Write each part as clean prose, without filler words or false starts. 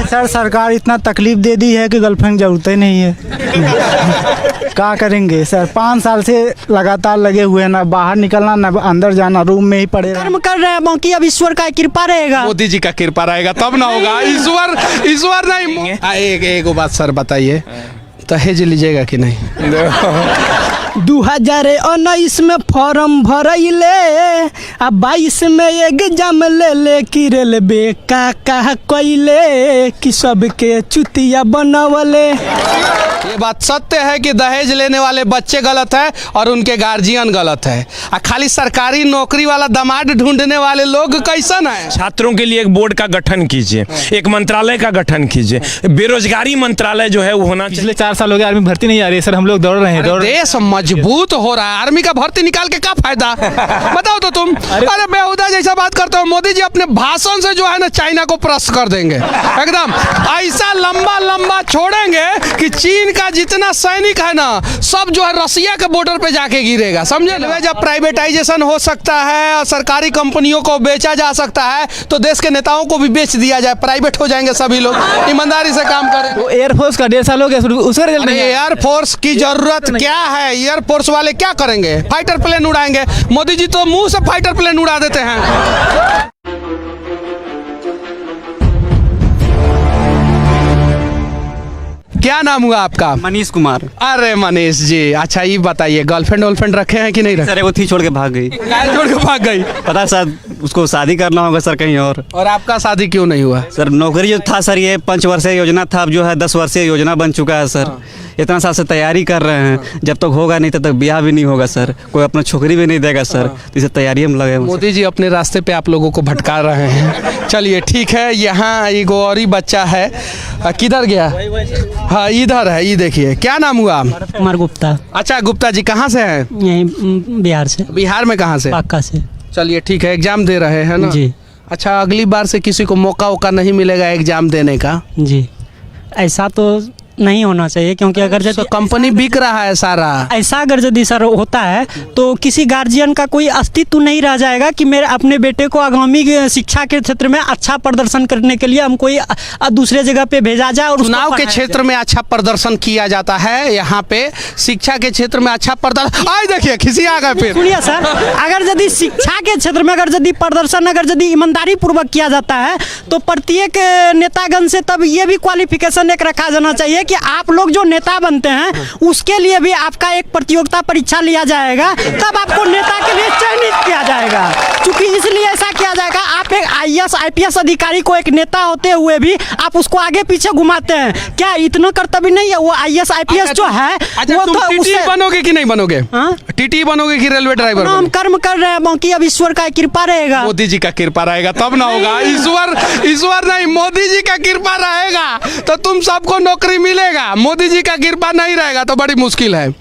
Sir सरकार इतना तकलीफ दे दी है कि गर्लफ्रेंड जरूरत ही नहीं है। क्या करेंगे सर, 5 साल से लगातार लगे हुए हैं, ना बाहर निकलना ना अंदर जाना, रूम में ही पड़े कर्म कर रहे हैं, बाकी अब ईश्वर का कृपा रहेगा। मोदी जी का कृपा रहेगा तब ना होगा, ईश्वर नहीं। एक बात सर बताइए, दहेज लीजिएगा कि नहीं? 2019 में फॉर्म भरैले आ 22 में एग्जाम ले कि रेलवे का कैले कि सबके चुतिया बनवले। ये बात सत्य है कि दहेज लेने वाले बच्चे गलत है और उनके गार्जियन गलत है। खाली सरकारी नौकरी वाला दामाद ढूंढने वाले लोग कैसन है? छात्रों के लिए एक बोर्ड का गठन कीजिए, एक मंत्रालय का गठन कीजिए, बेरोजगारी मंत्रालय जो है वो होना चाहिए। पिछले 4 साल हो गए आर्मी भर्ती नहीं आ रही है सर, हम लोग दौड़ रहे हैं। देश मजबूत हो रहा है, आर्मी का भर्ती निकाल के क्या फायदा? बताओ तो तुम। अरे बेहुदा जैसा बात करते हो। मोदी जी अपने भाषण से जो है ना चाइना को प्रश्न कर देंगे, एकदम ऐसा लंबा लंबा छोड़ेंगे कि चीन का जितना सैनिक है ना सब जो है रसिया के बॉर्डर पे जाके गिरेगा, समझे ना? जब प्राइवेटाइजेशन हो सकता है और सरकारी कंपनियों को बेचा जा सकता है तो देश के नेताओं को भी बेच दिया जाए, प्राइवेट हो जाएंगे सभी लोग, ईमानदारी से काम करें। तो एयरफोर्स का 1.5 साल हो गया, उसका रिजल्ट नहीं है। एयरफोर्स की जरूरत क्या है? एयरफोर्स वाले क्या करेंगे? फाइटर प्लेन उड़ाएंगे। मोदी जी तो मुंह से फाइटर प्लेन उड़ा देते हैं। क्या नाम हुआ आपका? मनीष कुमार। अरे मनीष जी, अच्छा ये बताइए गर्लफ्रेंड रखे हैं कि नहीं रखे? सर वो थी छोड़ के भाग गई। छोड़ के भाग गई? पता सर उसको शादी करना होगा सर कहीं और आपका शादी क्यों नहीं हुआ? सर नौकरी जो था सर ये 5 वर्षीय योजना था, अब जो है 10 वर्षीय योजना बन चुका है सर। इतना साल से तैयारी कर रहे हैं, जब तक होगा नहीं तब तक ब्याह भी नहीं होगा सर, कोई अपना छोकरी भी नहीं देगा सर, तो इसे तैयारी हम लगे। मोदी जी अपने रास्ते पे आप लोगों को भटका रहे हैं। चलिए ठीक है, यहाँ एक और ही बच्चा है, किधर गया? हाँ इधर है, ये देखिए। क्या नाम हुआ? कुमार गुप्ता। अच्छा गुप्ता जी कहाँ से हैं? यहीं बिहार से। बिहार में कहाँ से? बांका से। चलिए ठीक है, एग्जाम दे रहे हैं ना जी। अच्छा अगली बार से किसी को मौका नहीं मिलेगा एग्जाम देने का? जी ऐसा तो नहीं होना चाहिए, क्योंकि अगर तो कंपनी बिक रहा है सारा। ऐसा अगर यदि सर होता है तो किसी गार्जियन का कोई अस्तित्व नहीं रह जाएगा कि मेरे अपने बेटे को आगामी शिक्षा के क्षेत्र में अच्छा प्रदर्शन करने के लिए हम कोई दूसरे जगह पे भेजा जाए। और चुनाव के क्षेत्र में अच्छा प्रदर्शन किया जाता है, यहाँ पे शिक्षा के क्षेत्र में अच्छा प्रदर्शन। आज देखिए खिसी आ गए। फिर सुनिए सर, अगर यदि शिक्षा के क्षेत्र में अगर यदि प्रदर्शन अगर यदि ईमानदारी पूर्वक किया जाता है तो प्रत्येक नेतागण से तब ये भी क्वालिफिकेशन एक रखा जाना चाहिए कि आप लोग जो नेता बनते हैं उसके लिए भी आपका एक प्रतियोगिता परीक्षा लिया जाएगा, तब आपको नेता के लिए चयनित किया जाएगा। क्योंकि इसलिए ऐसा किया जाएगा, आप एक IAS IPS अधिकारी को एक नेता होते हुए भी आप उसको आगे पीछे घुमाते हैं, क्या इतना कर्तव्य नहीं है? वो IAS IPS जो है वो तो उससे बनोगे कि नहीं बनोगे? टीटी बनोगे कि रेलवे ड्राइवर? हम कर्म कर रहे हैं, बाकी अब ईश्वर का कृपा रहेगा। मोदी जी का कृपा रहेगा तब ना होगा, ईश्वर नहीं, मोदी जी का कृपा रहेगा तो तुम सबको नौकरी मिलेगा। मोदी जी का कृपा नहीं रहेगा तो बड़ी मुश्किल है।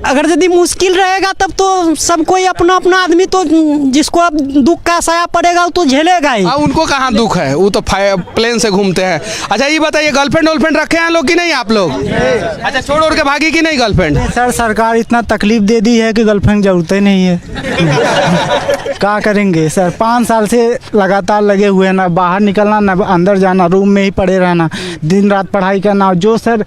अगर यदि मुश्किल रहेगा तब तो सब कोई अपना अपना आदमी तो जिसको अब दुख का साया पड़ेगा वो तो झेलेगा ही। उनको कहाँ दुख है, वो तो प्लेन से घूमते हैं। अच्छा ये बताइए गर्लफ्रेंड रखे हैं लोग कि नहीं आप लोग? अच्छा छोड़ के भागी कि नहीं गर्लफ्रेंड? सर सरकार इतना तकलीफ दे दी है कि गर्लफ्रेंड जरूरत ही नहीं है। क्या करेंगे सर, 5 साल से लगातार लगे हुए हैं, ना बाहर निकलना ना अंदर जाना, रूम में ही पड़े रहना, दिन रात पढ़ाई करना। जो सर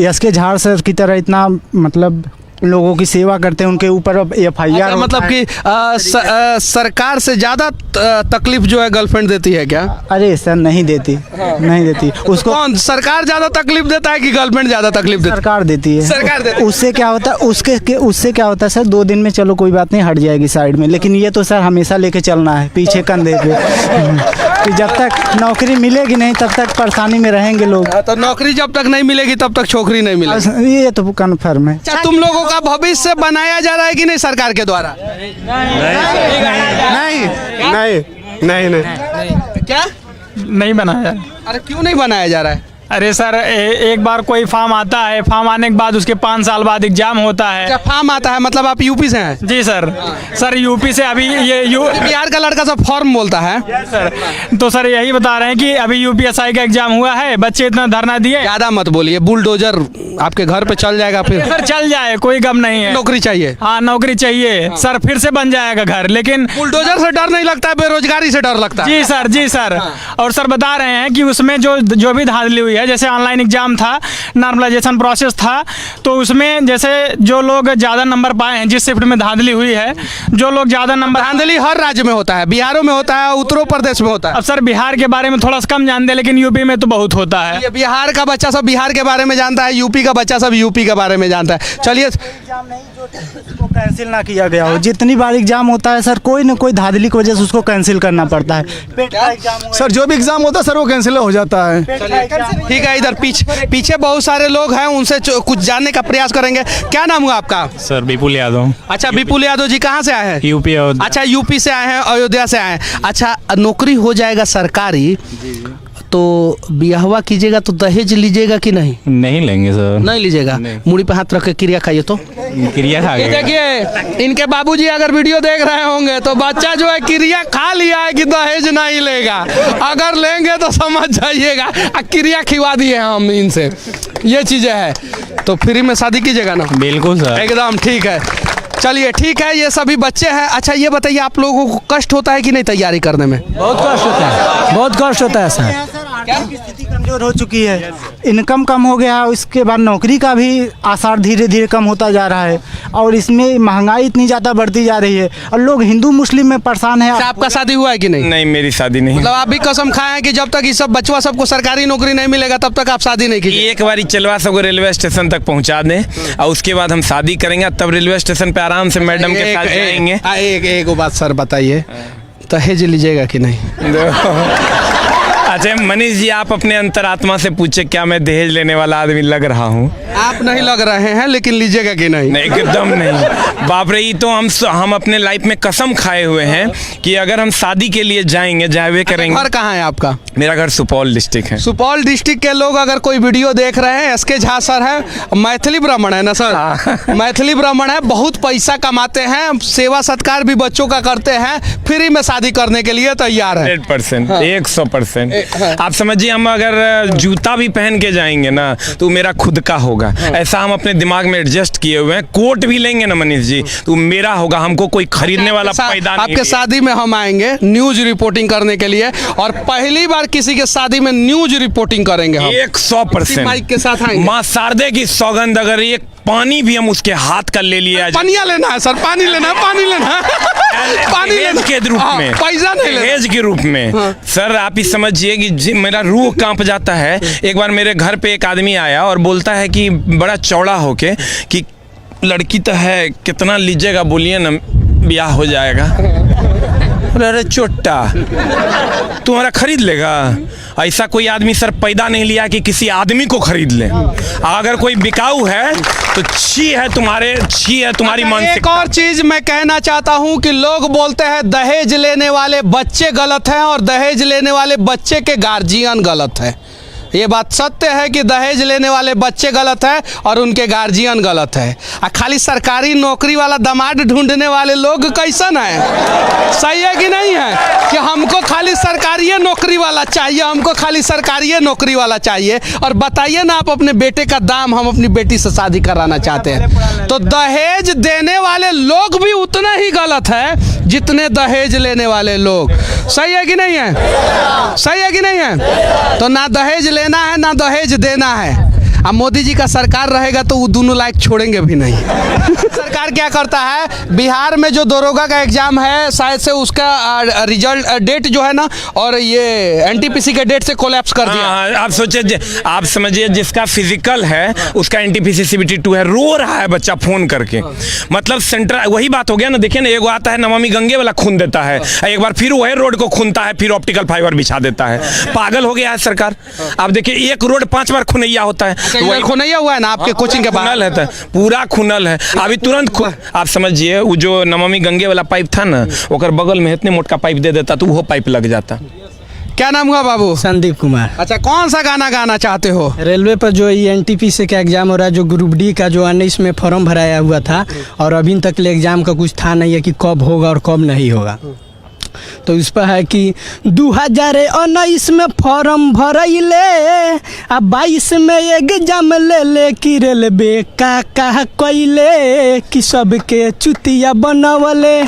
SK झाड़ सर की तरह इतना मतलब लोगों की सेवा करते हैं, उनके ऊपर अब FIR मतलब कि सरकार से ज्यादा तकलीफ जो है गर्लफ्रेंड देती है क्या? अरे सर नहीं देती, नहीं देती उसको। कौन सरकार ज्यादा तकलीफ देता है कि गर्लफ्रेंड ज्यादा तकलीफ देती है? सरकार देती है। सरकार देती है। उससे क्या होता है, उससे क्या होता है सर, 2 दिन में चलो कोई बात नहीं, हट जाएगी साइड में, लेकिन ये तो सर हमेशा लेके चलना है पीछे कंधे पे। कि जब तक नौकरी मिलेगी नहीं तब तक परेशानी में रहेंगे लोग। तो नौकरी जब तक नहीं मिलेगी तब तक छोकरी नहीं मिलेगी, ये तो कन्फर्म है। क्या तुम लोगों का भविष्य बनाया जा रहा है कि नहीं सरकार के द्वारा? नहीं। क्या नहीं बनाया। अरे क्यों नहीं बनाया जा रहा है? अरे सर एक बार कोई फॉर्म आता है, फॉर्म आने के बाद उसके 5 साल बाद एग्जाम होता है। अच्छा फॉर्म आता है, मतलब आप यूपी से हैं? जी सर यूपी से अभी ये बिहार का लड़का सब फॉर्म बोलता है। सर तो सर यही बता रहे हैं कि अभी यूपीएसआई का एग्जाम हुआ है, बच्चे इतना धरना दिए। ज्यादा मत बोलिए, बुलडोजर आपके घर पे चल जाएगा फिर। सर चल जाए, कोई गम नहीं है। नौकरी चाहिए। हाँ नौकरी चाहिए सर, फिर से बन जाएगा घर, लेकिन बुलडोजर से डर नहीं लगता है, बेरोजगारी से डर लगता है। जी सर। और सर बता रहे हैं कि उसमें जो भी धांधली हुई है, जैसे ऑनलाइन एग्जाम था, नॉर्मलाइजेशन प्रोसेस था, तो उसमें जैसे जो लोग ज़्यादा नंबर पाए हैं, जिस शिफ्ट में धांधली हुई है, जो लोग ज़्यादा नंबर, धांधली हर राज्य में होता है, बिहारों में होता है, उत्तर प्रदेश में होता है। अब सर बिहार के बारे में थोड़ा सा कम जानते हैं, लेकिन यूपी में तो बहुत होता है। ये बिहार का बच्चा सब बिहार के बारे में जानता है, यूपी का बच्चा सब यूपी के बारे में जानता है। चलिए, उसको कैंसिल ना किया गया हो। जितनी बार एग्जाम होता है सर, कोई न कोई धांधली की वजह से उसको कैंसिल करना पड़ता है। पेट का एग्जाम हुआ, सर जो भी एग्जाम होता है सर वो कैंसिल हो जाता है। ठीक है, इधर पीछे बहुत सारे लोग हैं, उनसे कुछ जानने का प्रयास करेंगे। क्या नाम हुआ आपका? सर विपुल यादव। अच्छा, विपुल यादव जी कहाँ से आए हैं? यूपी। अच्छा, यूपी से आए हैं, अयोध्या से आए हैं। अच्छा, नौकरी हो जाएगा सरकारी, तो बियाहवा कीजिएगा तो दहेज लीजिएगा कि नहीं? नहीं लेंगे सर। नहीं लीजिएगा। मुड़ी पे हाथ रख के क्रिया खाइए तो। क्रिया खा ये देखिए, इनके बाबूजी अगर वीडियो देख रहे होंगे तो बच्चा जो है क्रिया खा लिया है कि दहेज नहीं लेगा। अगर लेंगे तो समझ जाइएगा, क्रिया खिवा दिए हम इनसे। ये चीजें है, तो फ्री में शादी कीजिएगा ना? बिल्कुल सर। एकदम ठीक है। चलिए ठीक है, ये सभी बच्चे हैं। अच्छा ये बताइए, आप लोगों को कष्ट होता है कि नहीं तैयारी करने में? बहुत कष्ट होता है, बहुत कष्ट होता है सर। आर्थिक स्थिति कमजोर हो चुकी है, इनकम कम हो गया है, उसके बाद नौकरी का भी आसार धीरे धीरे कम होता जा रहा है, और इसमें महंगाई इतनी ज़्यादा बढ़ती जा रही है, और लोग हिंदू मुस्लिम में परेशान है। अच्छा, आपका शादी हुआ है कि नहीं? नहीं, मेरी शादी नहीं। मतलब आप भी कसम खाए हैं कि जब तक ये सब बचवा सबको सरकारी नौकरी नहीं मिलेगा तब तक आप शादी नहीं कीजिए? एक बारी चलवा सबको रेलवे स्टेशन तक पहुंचा दें और उसके बाद हम शादी करेंगे, तब रेलवे स्टेशन पे आराम से मैडम के साथ जाएंगे। एक बात सर बताइए, दहेज लीजिएगा कि नहीं? अच्छा मनीष जी, आप अपने अंतरात्मा से पूछे, क्या मैं दहेज लेने वाला आदमी लग रहा हूँ? आप नहीं लग रहे हैं, लेकिन लीजिएगा कि नहीं? नहीं, एकदम नहीं। बाप रे, ये तो हम अपने लाइफ में कसम खाए हुए हैं कि अगर हम शादी के लिए जाएंगे, जावे करेंगे। घर कहाँ है आपका? मेरा घर सुपौल डिस्ट्रिक्ट है। सुपौल डिस्ट्रिक्ट के लोग अगर कोई वीडियो देख रहे हैं, एसके झा सर है, मैथिली ब्राह्मण है ना सर? मैथिली ब्राह्मण है, बहुत पैसा कमाते हैं, सेवा सत्कार भी बच्चों का करते हैं, फ्री में शादी करने के लिए तैयार है। 100%, 100%। आप समझिए, हम अगर जूता भी पहन के जाएंगे ना तो मेरा खुद का होगा। ऐसा हम अपने दिमाग में एडजस्ट किए हुए हैं। कोट भी लेंगे ना मनीष जी तो मेरा होगा, हमको कोई खरीदने वाला पैदा नहीं। आपके शादी में हम आएंगे न्यूज रिपोर्टिंग करने के लिए, और पहली बार किसी के शादी में न्यूज रिपोर्टिंग करेंगे हम। 100% माइक के साथ आएंगे। माँ शारदे की सौगंध, अगर एक पानी भी हम उसके हाथ का ले लिया जाए। पानिया लेना है सर, पानी लेना है, पानी लेना है। पानी दहेज के रूप में, पैसा नहीं लेना, दहेज के रूप में। सर आप ही समझिए कि मेरा रूह कांप जाता है। एक बार मेरे घर पे एक आदमी आया और बोलता है कि बड़ा चौड़ा होके कि लड़की तो है, कितना लीजिएगा बोलिए ना, ब्याह हो जाएगा। अरे चोट्टा, तुम्हारा खरीद लेगा? ऐसा कोई आदमी सर पैदा नहीं लिया कि किसी आदमी को खरीद ले। अगर कोई बिकाऊ है तो छी है तुम्हारी मानसिकता। एक और चीज मैं कहना चाहता हूं कि लोग बोलते हैं दहेज लेने वाले बच्चे गलत हैं और दहेज लेने वाले बच्चे के गार्जियन गलत है। ये बात सत्य है कि दहेज लेने वाले बच्चे गलत है और उनके गार्जियन गलत है। खाली सरकारी नौकरी वाला दामाद ढूंढने वाले लोग कैसन है? सही है कि नहीं है कि हमको खाली सरकारी नौकरी वाला चाहिए, हमको खाली सरकारी नौकरी वाला चाहिए? और बताइए ना, आप अपने बेटे का दाम, हम अपनी बेटी से शादी कराना चाहते हैं, तो दहेज देने वाले लोग भी उतने ही गलत है जितने दहेज लेने वाले लोग। सही है कि नहीं है? सही है कि नहीं है? तो ना दहेज लेना है ना दहेज देना है। अब मोदी जी का सरकार रहेगा तो वो दोनों लायक छोड़ेंगे भी नहीं। सरकार क्या करता है, बिहार में जो दरोगा का एग्जाम है शायद से उसका रिजल्ट डेट जो है ना, और ये एनटीपीसी के डेट से कोलैप्स कर दिया। आप सोचिए, आप समझिए, जिसका फिजिकल है उसका एनटीपीसी सीबीटी 2 है, रो रहा है बच्चा फोन करके। मतलब सेंटर वही बात हो गया ना। देखिए ना, एगो आता है नमामि गंगे वाला खून देता है, एक बार फिर वही रोड को खूनता है, फिर ऑप्टिकल फाइबर बिछा देता है। पागल हो गया है सरकार। आप देखिए, एक रोड 5 बार खुनैया होता है। वही खुनैया हुआ है ना आपके कोचिंग के बाद? खुनल है, पूरा खुनल है। अभी तुरंत आप समझिए, वो जो नमामि गंगे वाला पाइप था ना, ओकर बगल में इतने मोटा पाइप दे देता तो वो पाइप लग जाता। क्या नाम हुआ बाबू? संदीप कुमार। अच्छा, कौन सा गाना गाना चाहते हो? रेलवे पर जो NTPC का एग्ज़ाम हो रहा है, जो ग्रुप डी का जो 19 में फॉर्म भराया हुआ था और अभी तक ले एग्ज़ाम का कुछ था नहीं है कि कब होगा और कब नहीं होगा। तो इस पर है कि 2019 में फॉर्म भरैले आ 22 में एग्जाम ले कि रेलवे का कैले कि सबके चुतिया बनवले।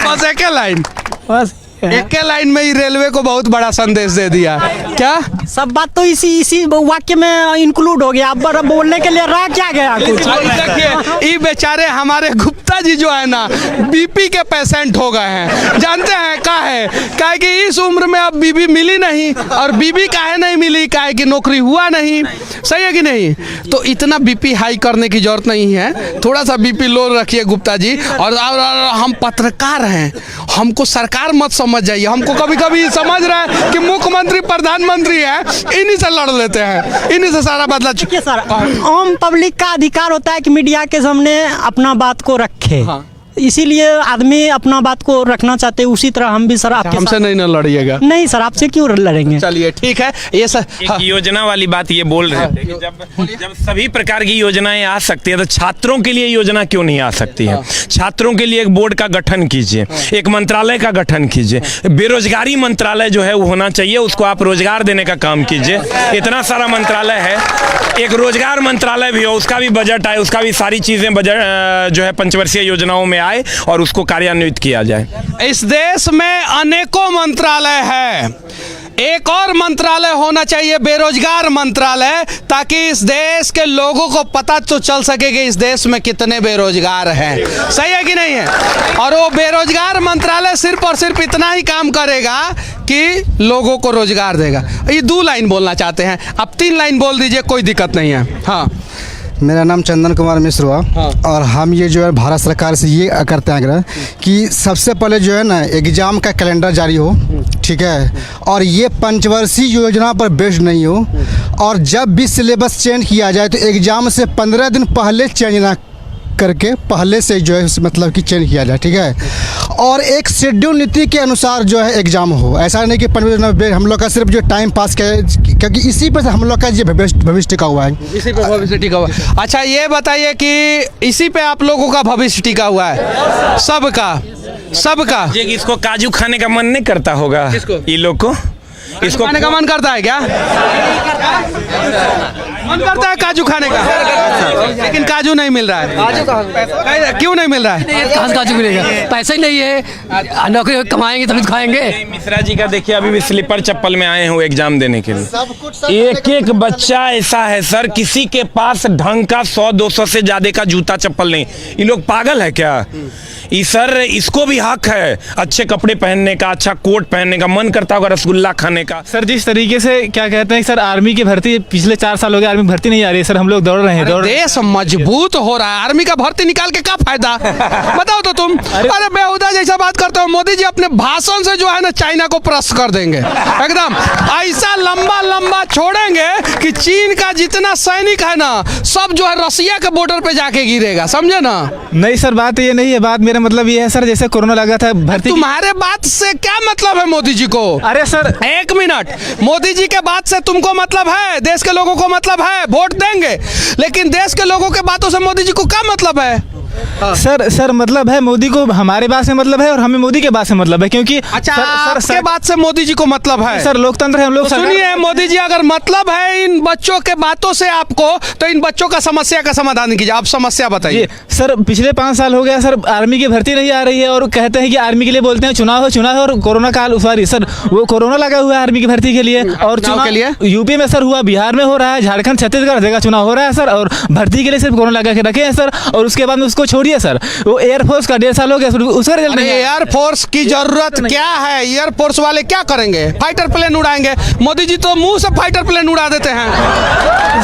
बस एक लाइन, बस एक लाइन में ही रेलवे को बहुत बड़ा संदेश दे दिया। क्या सब बात तो इसी वाक्य में इंक्लूड हो गया। अब बोलने के लिए रह क्या गया कुछ? देखिए, ये बेचारे हमारे गुप्ता जी जो है ना बीपी के पेशेंट हो गए हैं। जानते हैं क्या है कि इस उम्र में अब बीबी मिली नहीं, और बीबी काहे नहीं मिली, काहे कि नौकरी हुआ नहीं। सही है कि नहीं? तो इतना बीपी हाई करने की जरूरत नहीं है, थोड़ा सा बीपी लो रखिए गुप्ता जी। और हम पत्रकार हैं, हमको सरकार मत समझ जाइए। हमको कभी कभी समझ रहा है कि मुख्यमंत्री प्रधानमंत्री है, इन्हीं से लड़ लेते हैं, इन्हीं से सारा बदला। देखिए सर, आम पब्लिक का अधिकार होता है कि मीडिया के सामने अपना बात को रखे। हाँ। इसीलिए आदमी अपना बात को रखना चाहते हैं। उसी तरह हम भी सर आपके हमसे नहीं ना लड़िएगा। नहीं सर, आपसे क्यों लड़ेंगे? चलिए ठीक है। ये सर एक योजना वाली बात ये बोल रहे थे कि जब सभी प्रकार की योजनाएं आ सकती है तो छात्रों के लिए योजना क्यों नहीं आ सकती है? छात्रों के लिए एक बोर्ड का गठन कीजिए, एक मंत्रालय का गठन कीजिए। बेरोजगारी मंत्रालय जो है वो होना चाहिए, उसको आप रोजगार देने का काम कीजिए। इतना सारा मंत्रालय है, एक रोजगार मंत्रालय भी हो, उसका भी बजट आए, उसका भी सारी चीजें बजट जो है पंचवर्षीय योजनाओं में आए और उसको कार्यान्वित किया जाए। इस देश में अनेकों मंत्रालय है, एक और मंत्रालय होना चाहिए, बेरोजगार मंत्रालय, ताकि इस देश के लोगों को पता तो चल सके कि इस देश में कितने बेरोजगार हैं। सही है कि नहीं है? और वो बेरोजगार मंत्रालय सिर्फ और सिर्फ इतना ही काम करेगा कि लोगों को रोजगार देगा। ये 2 लाइन बोलना चाहते हैं, अब 3 लाइन बोल दीजिए, कोई दिक्कत नहीं है। हाँ, मेरा नाम चंदन कुमार मिश्र हुआ। हाँ। और हम ये जो है भारत सरकार से ये करते हैं आग्रह कि सबसे पहले जो है ना एग्ज़ाम का कैलेंडर जारी हो, ठीक है, और ये पंचवर्षीय योजना पर बेस्ड नहीं हो, और जब भी सिलेबस चेंज किया जाए तो एग्ज़ाम से 15 दिन पहले चेंज ना करके पहले से जो है मतलब कि चेंज किया जाए, ठीक है, और एक शेड्यूल नीति के अनुसार जो है एग्ज़ाम हो। ऐसा नहीं कि हम लोग का सिर्फ जो टाइम पास क्योंकि इसी पर हम लोग का ये भविष्य टिका हुआ है, इसी पे भविष्य टिका हुआ है। अच्छा, ये बताइए कि इसी पे आप लोगों का भविष्य टिका हुआ है? सबका ये इसको काजू खाने का मन नहीं करता होगा? किसको? ये लोग को इसको खाने का मन करता है क्या? मन करता है काजू खाने का, लेकिन काजू नहीं मिल रहा है। क्यों नहीं मिल रहा है? कहाँ से काजू मिलेगा? पैसे ही नहीं है, नौकरी कमाएंगे तभी तो खाएंगे। मिश्रा जी का देखिए, अभी भी स्लीपर चप्पल में आए हैं एग्जाम देने के लिए। एक बच्चा ऐसा है सर, किसी के पास ढंग का 100-200 से ज्यादा का जूता चप्पल नहीं। ये लोग पागल है क्या? सर इसको भी हक है अच्छे कपड़े पहनने का, अच्छा कोट पहनने का। मन करता होगा रसगुल्ला खाने का। सर जिस तरीके से क्या कहते हैं सर, आर्मी की भर्ती पिछले 4 साल हो गए, आर्मी भर्ती नहीं आ रही है सर। हम लोग दौड़ रहे हैं, देश मजबूत हो रहा है, आर्मी का भर्ती निकाल के क्या फायदा? बताओ तो तुम। अरे बेहुदा जैसा बात करते हो। मोदी जी अपने भाषण से जो है ना चाइना को प्रश्न कर देंगे, एकदम ऐसा लंबा छोड़ेंगे कि चीन का जितना सैनिक है ना सब जो है रसिया के बॉर्डर पे जाके गिरेगा, समझे ना? नहीं सर, बात ये नहीं है। बात मेरा मतलब ये है सर, जैसे कोरोना लगा था भर्ती। तुम्हारे बात से क्या मतलब है मोदी जी को? अरे सर 1 मिनट, मोदी जी के बात से तुमको मतलब है, देश के लोगों को मतलब है, वोट देंगे, लेकिन देश के लोगों के बातों से मोदी जी को क्या मतलब है? सर मतलब है मोदी को हमारे बात से मतलब है और हमें मोदी के बात से मतलब है, क्योंकि अच्छा आपके बात से मोदी जी को मतलब है? सर लोकतंत्र है हम लोग। तो सुनिए, मोदी जी अगर मतलब है इन बच्चों के बातों से आपको, तो इन बच्चों का समस्या का समाधान कीजिए। आप समस्या बताइए। सर पिछले 5 साल हो गया सर, आर्मी की भर्ती नहीं आ रही है और कहते हैं कि आर्मी के लिए बोलते हैं चुनाव हो और कोरोना काल सॉरी सर वो कोरोना लगा हुआ है आर्मी की भर्ती के लिए, और चुनाव के लिए यूपी में सर हुआ, बिहार में हो रहा है, झारखंड छत्तीसगढ़ जगह चुनाव हो रहा है सर, और भर्ती के लिए सिर्फ कोरोना लगा के रखे हैं सर। और उसके बाद में उसको छोड़िए सर, वो एयरफोर्स का 1.5 साल हो गया, उसका रिजल्ट नहीं है। एयरफोर्स की जरूरत क्या है? एयरफोर्स वाले क्या करेंगे? फाइटर प्लेन उड़ाएंगे। मोदी जी तो मुंह से फाइटर प्लेन उड़ा देते हैं।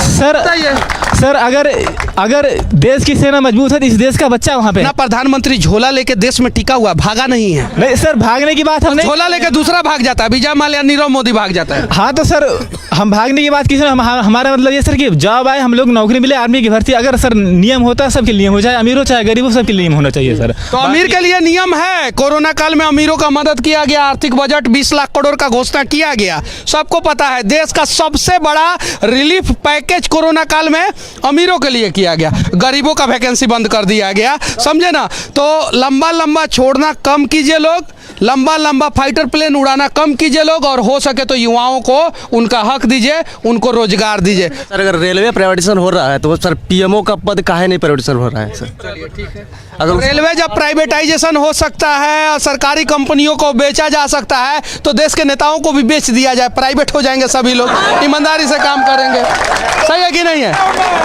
सर अगर देश की सेना मजबूत है, इस देश का बच्चा वहाँ पे ना प्रधानमंत्री झोला लेके देश में टिका हुआ, भागा नहीं है। नहीं सर, भागने की बात हमने, झोला लेके दूसरा भाग जाता है, विजय माल्या, नीरव मोदी भाग जाता है। हाँ तो सर हम भागने की बात की सर, हमारा मतलब ये सर कि जॉब आए, हम लोग नौकरी मिले, आर्मी की भर्ती, अगर सर नियम होता है सबके नियम हो, चाहे अमीर हो चाहे गरीब हो, सबके नियम होना चाहिए सर। तो अमीर के लिए नियम है, कोरोना काल में अमीरों का मदद किया गया, आर्थिक बजट 20 लाख करोड़ का घोषणा किया गया, सबको पता है। देश का सबसे बड़ा रिलीफ पैकेज कोरोना काल में अमीरों के लिए किया गया, गरीबों का वैकेंसी बंद कर दिया गया, समझे ना। तो लंबा लंबा छोड़ना कम कीजिए लोग, लंबा लंबा फाइटर प्लेन उड़ाना कम कीजिए लोग, और हो सके तो युवाओं को उनका हक दीजिए, उनको रोजगार दीजिए। सर अगर रेलवे प्राइवेटाइजेशन हो रहा है तो सर पीएमओ का पद काहे नहीं प्राइवेटाइजेशन हो रहा है सर? अगर रेलवे जब प्राइवेटाइजेशन हो सकता है और सरकारी कंपनियों को बेचा जा सकता है, तो देश के नेताओं को भी बेच दिया जाए, प्राइवेट हो जाएंगे सभी लोग, ईमानदारी से काम करेंगे। सही है कि नहीं है?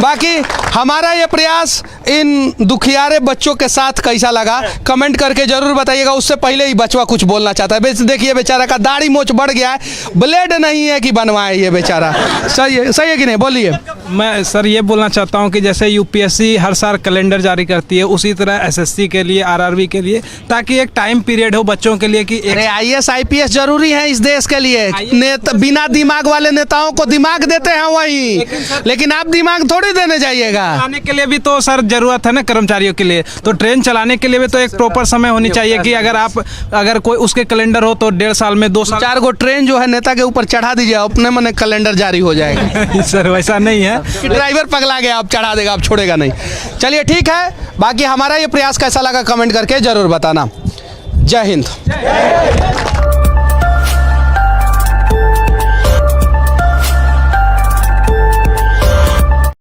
बाकी हमारा ये प्रयास इन दुखियारे बच्चों के साथ कैसा लगा कमेंट करके जरूर बताइएगा। उससे पहले ही बचवा कुछ बोलना चाहता है। देखिए बेचारा का दाढ़ी मोछ बढ़ गया है, ब्लेड नहीं है कि बनवाए ये बेचारा। सही है कि नहीं? बोलिए। मैं सर ये बोलना चाहता हूँ कि जैसे यूपीएससी हर साल कैलेंडर जारी करती है, उसी तरह एसएससी के लिए, आरआरबी के लिए, ताकि एक टाइम पीरियड हो बच्चों के लिए कि अरे आईएएस आईपीएस जरूरी है इस देश के लिए। बिना दिमाग वाले नेताओं को दिमाग देते हैं वही, लेकिन आप दिमाग थोड़ी देने जाइएगा। चलाने के लिए भी तो सर जरूरत है ना कर्मचारियों के लिए, तो ट्रेन चलाने के लिए भी तो एक प्रॉपर समय होनी चाहिए कि अगर कोई उसके कैलेंडर हो तो 1.5 साल में 2 साल 4 गो ट्रेन जो है नेता के ऊपर चढ़ा दीजिए, अपने मन कैलेंडर जारी हो जाएगा। सर वैसा नहीं है, ड्राइवर पगला गया, आप चढ़ा देगा, आप छोड़ेगा नहीं। चलिए ठीक है, बाकी हमारा ये प्रयास कैसा लगा कमेंट करके जरूर बताना। जय हिंद।